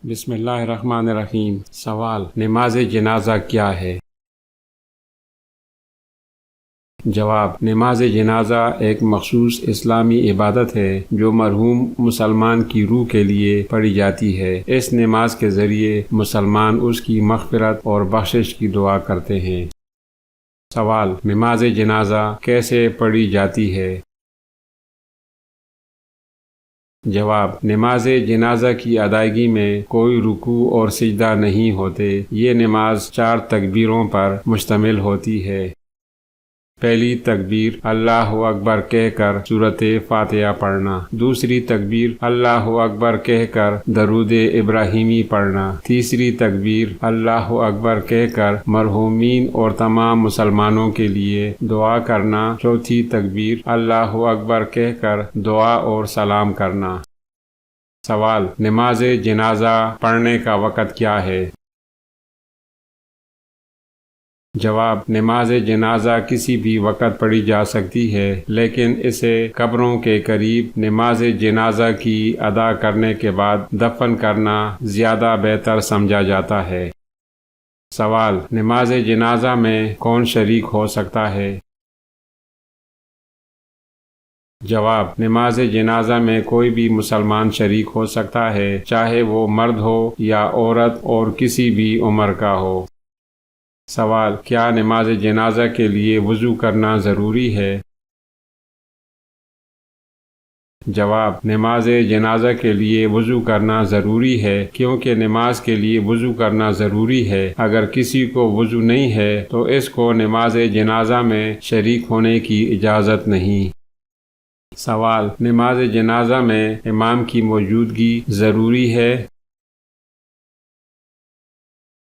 بسم اللہ الرحمن الرحیم۔ سوال: نماز جنازہ کیا ہے؟ جواب: نماز جنازہ ایک مخصوص اسلامی عبادت ہے جو مرحوم مسلمان کی روح کے لیے پڑھی جاتی ہے۔ اس نماز کے ذریعے مسلمان اس کی مغفرت اور بخشش کی دعا کرتے ہیں۔ سوال: نماز جنازہ کیسے پڑھی جاتی ہے؟ جواب: نماز جنازہ کی ادائیگی میں کوئی رکوع اور سجدہ نہیں ہوتے۔ یہ نماز 4 تکبیروں پر مشتمل ہوتی ہے۔ پہلی تکبیر اللہ اکبر کہہ کر سورۃ فاتحہ پڑھنا، دوسری تکبیر اللہ اکبر کہہ کر درود ابراہیمی پڑھنا، تیسری تکبیر اللہ اکبر کہہ کر مرحومین اور تمام مسلمانوں کے لیے دعا کرنا، چوتھی تکبیر اللہ اکبر کہہ کر دعا اور سلام کرنا۔ سوال: نماز جنازہ پڑھنے کا وقت کیا ہے؟ جواب: نماز جنازہ کسی بھی وقت پڑھی جا سکتی ہے، لیکن اسے قبروں کے قریب نماز جنازہ کی ادا کرنے کے بعد دفن کرنا زیادہ بہتر سمجھا جاتا ہے۔ سوال: نماز جنازہ میں کون شریک ہو سکتا ہے؟ جواب: نماز جنازہ میں کوئی بھی مسلمان شریک ہو سکتا ہے، چاہے وہ مرد ہو یا عورت اور کسی بھی عمر کا ہو۔ سوال: کیا نماز جنازہ کے لیے وضو کرنا ضروری ہے؟ جواب: نماز جنازہ کے لیے وضو کرنا ضروری ہے، کیونکہ نماز کے لیے وضو کرنا ضروری ہے۔ اگر کسی کو وضو نہیں ہے تو اس کو نماز جنازہ میں شریک ہونے کی اجازت نہیں۔ سوال: نماز جنازہ میں امام کی موجودگی ضروری ہے؟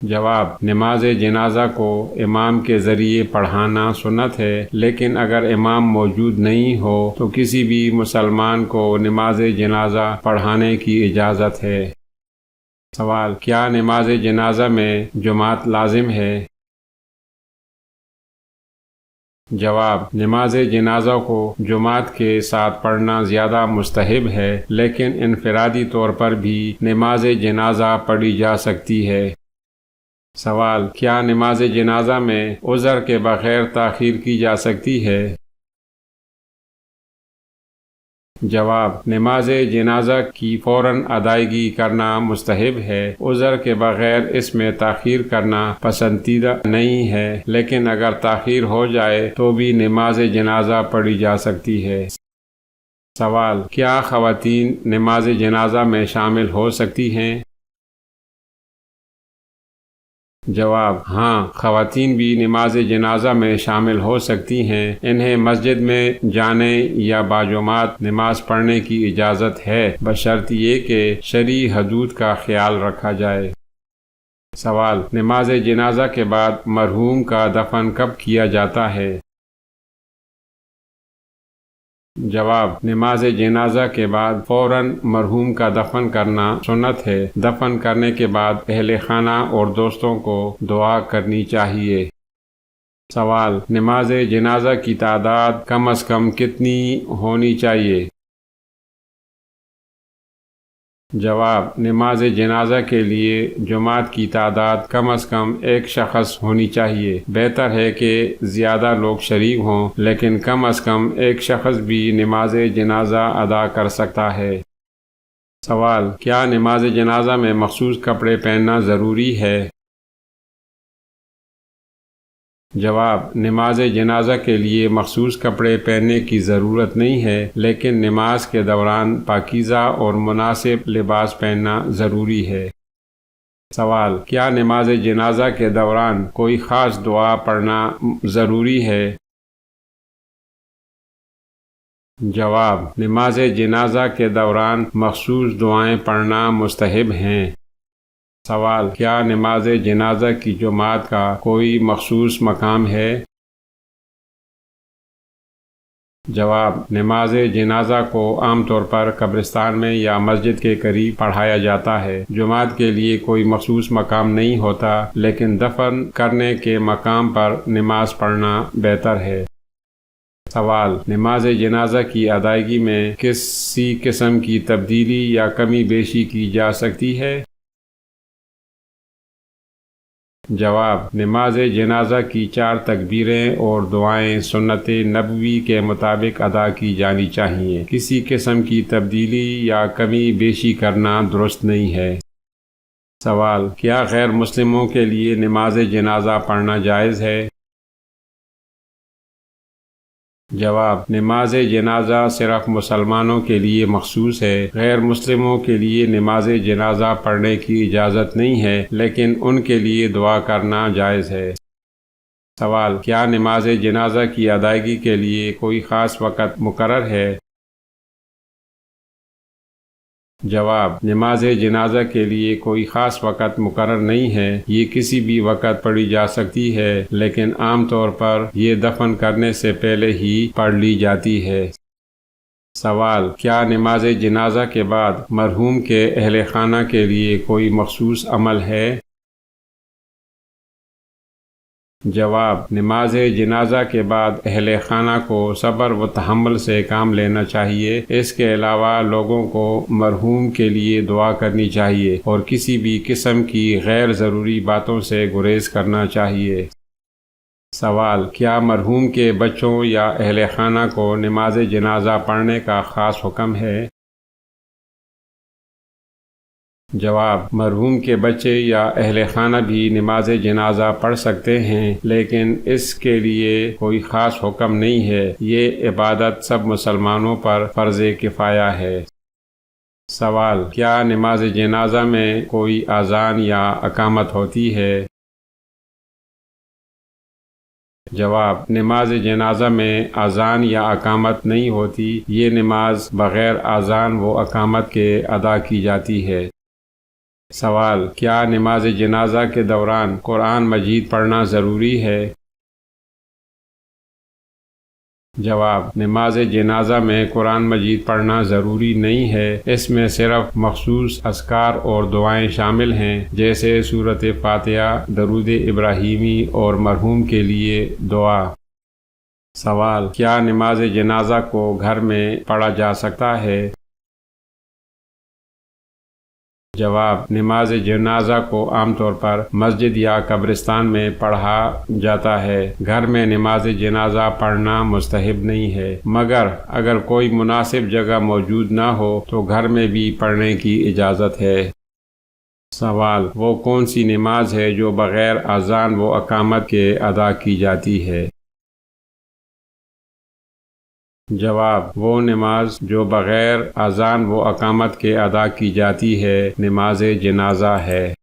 جواب: نماز جنازہ کو امام کے ذریعے پڑھانا سنت ہے، لیکن اگر امام موجود نہیں ہو تو کسی بھی مسلمان کو نماز جنازہ پڑھانے کی اجازت ہے۔ سوال: کیا نماز جنازہ میں جماعت لازم ہے؟ جواب: نماز جنازہ کو جماعت کے ساتھ پڑھنا زیادہ مستحب ہے، لیکن انفرادی طور پر بھی نماز جنازہ پڑھی جا سکتی ہے۔ سوال: کیا نماز جنازہ میں عذر کے بغیر تاخیر کی جا سکتی ہے؟ جواب: نماز جنازہ کی فوراً ادائیگی کرنا مستحب ہے، عذر کے بغیر اس میں تاخیر کرنا پسندیدہ نہیں ہے، لیکن اگر تاخیر ہو جائے تو بھی نماز جنازہ پڑھی جا سکتی ہے۔ سوال: کیا خواتین نماز جنازہ میں شامل ہو سکتی ہیں؟ جواب: ہاں، خواتین بھی نماز جنازہ میں شامل ہو سکتی ہیں۔ انہیں مسجد میں جانے یا باجماعت نماز پڑھنے کی اجازت ہے، بشرط یہ کہ شرعی حدود کا خیال رکھا جائے۔ سوال: نماز جنازہ کے بعد مرحوم کا دفن کب کیا جاتا ہے؟ جواب: نماز جنازہ کے بعد فوراً مرحوم کا دفن کرنا سنت ہے۔ دفن کرنے کے بعد اہل خانہ اور دوستوں کو دعا کرنی چاہیے۔ سوال: نماز جنازہ کی تعداد کم از کم کتنی ہونی چاہیے؟ جواب: نماز جنازہ کے لیے جماعت کی تعداد کم از کم 1 شخص ہونی چاہیے۔ بہتر ہے کہ زیادہ لوگ شریک ہوں، لیکن کم از کم 1 شخص بھی نماز جنازہ ادا کر سکتا ہے۔ سوال: کیا نماز جنازہ میں مخصوص کپڑے پہننا ضروری ہے؟ جواب: نماز جنازہ کے لیے مخصوص کپڑے پہننے کی ضرورت نہیں ہے، لیکن نماز کے دوران پاکیزہ اور مناسب لباس پہننا ضروری ہے۔ سوال: کیا نماز جنازہ کے دوران کوئی خاص دعا پڑھنا ضروری ہے؟ جواب: نماز جنازہ کے دوران مخصوص دعائیں پڑھنا مستحب ہیں۔ سوال: کیا نماز جنازہ کی جماعت کا کوئی مخصوص مقام ہے؟ جواب: نماز جنازہ کو عام طور پر قبرستان میں یا مسجد کے قریب پڑھایا جاتا ہے۔ جماعت کے لیے کوئی مخصوص مقام نہیں ہوتا، لیکن دفن کرنے کے مقام پر نماز پڑھنا بہتر ہے۔ سوال: نماز جنازہ کی ادائیگی میں کسی قسم کی تبدیلی یا کمی بیشی کی جا سکتی ہے؟ جواب: نماز جنازہ کی 4 تکبیریں اور دعائیں سنت نبوی کے مطابق ادا کی جانی چاہیے۔ کسی قسم کی تبدیلی یا کمی بیشی کرنا درست نہیں ہے۔ سوال: کیا غیر مسلموں کے لیے نماز جنازہ پڑھنا جائز ہے؟ جواب: نماز جنازہ صرف مسلمانوں کے لیے مخصوص ہے۔ غیر مسلموں کے لیے نماز جنازہ پڑھنے کی اجازت نہیں ہے، لیکن ان کے لیے دعا کرنا جائز ہے۔ سوال: کیا نماز جنازہ کی ادائیگی کے لیے کوئی خاص وقت مقرر ہے؟ جواب: نماز جنازہ کے لیے کوئی خاص وقت مقرر نہیں ہے، یہ کسی بھی وقت پڑھی جا سکتی ہے، لیکن عام طور پر یہ دفن کرنے سے پہلے ہی پڑھ لی جاتی ہے۔ سوال: کیا نماز جنازہ کے بعد مرحوم کے اہل خانہ کے لیے کوئی مخصوص عمل ہے؟ جواب: نماز جنازہ کے بعد اہل خانہ کو صبر و تحمل سے کام لینا چاہیے۔ اس کے علاوہ لوگوں کو مرحوم کے لیے دعا کرنی چاہیے اور کسی بھی قسم کی غیر ضروری باتوں سے گریز کرنا چاہیے۔ سوال: کیا مرحوم کے بچوں یا اہل خانہ کو نماز جنازہ پڑھنے کا خاص حکم ہے؟ جواب: مرحوم کے بچے یا اہل خانہ بھی نماز جنازہ پڑھ سکتے ہیں، لیکن اس کے لیے کوئی خاص حکم نہیں ہے۔ یہ عبادت سب مسلمانوں پر فرض کفایہ ہے۔ سوال: کیا نماز جنازہ میں کوئی اذان یا اقامت ہوتی ہے؟ جواب: نماز جنازہ میں اذان یا اقامت نہیں ہوتی، یہ نماز بغیر اذان و اقامت کے ادا کی جاتی ہے۔ سوال: کیا نماز جنازہ کے دوران قرآن مجید پڑھنا ضروری ہے؟ جواب: نماز جنازہ میں قرآن مجید پڑھنا ضروری نہیں ہے، اس میں صرف مخصوص اذکار اور دعائیں شامل ہیں، جیسے سورۃ فاتحہ، درود ابراہیمی اور مرحوم کے لیے دعا۔ سوال: کیا نماز جنازہ کو گھر میں پڑھا جا سکتا ہے؟ جواب: نماز جنازہ کو عام طور پر مسجد یا قبرستان میں پڑھا جاتا ہے۔ گھر میں نماز جنازہ پڑھنا مستحب نہیں ہے، مگر اگر کوئی مناسب جگہ موجود نہ ہو تو گھر میں بھی پڑھنے کی اجازت ہے۔ سوال: وہ کون سی نماز ہے جو بغیر اذان و اقامت کے ادا کی جاتی ہے؟ جواب: وہ نماز جو بغیر اذان و اقامت کے ادا کی جاتی ہے نماز جنازہ ہے۔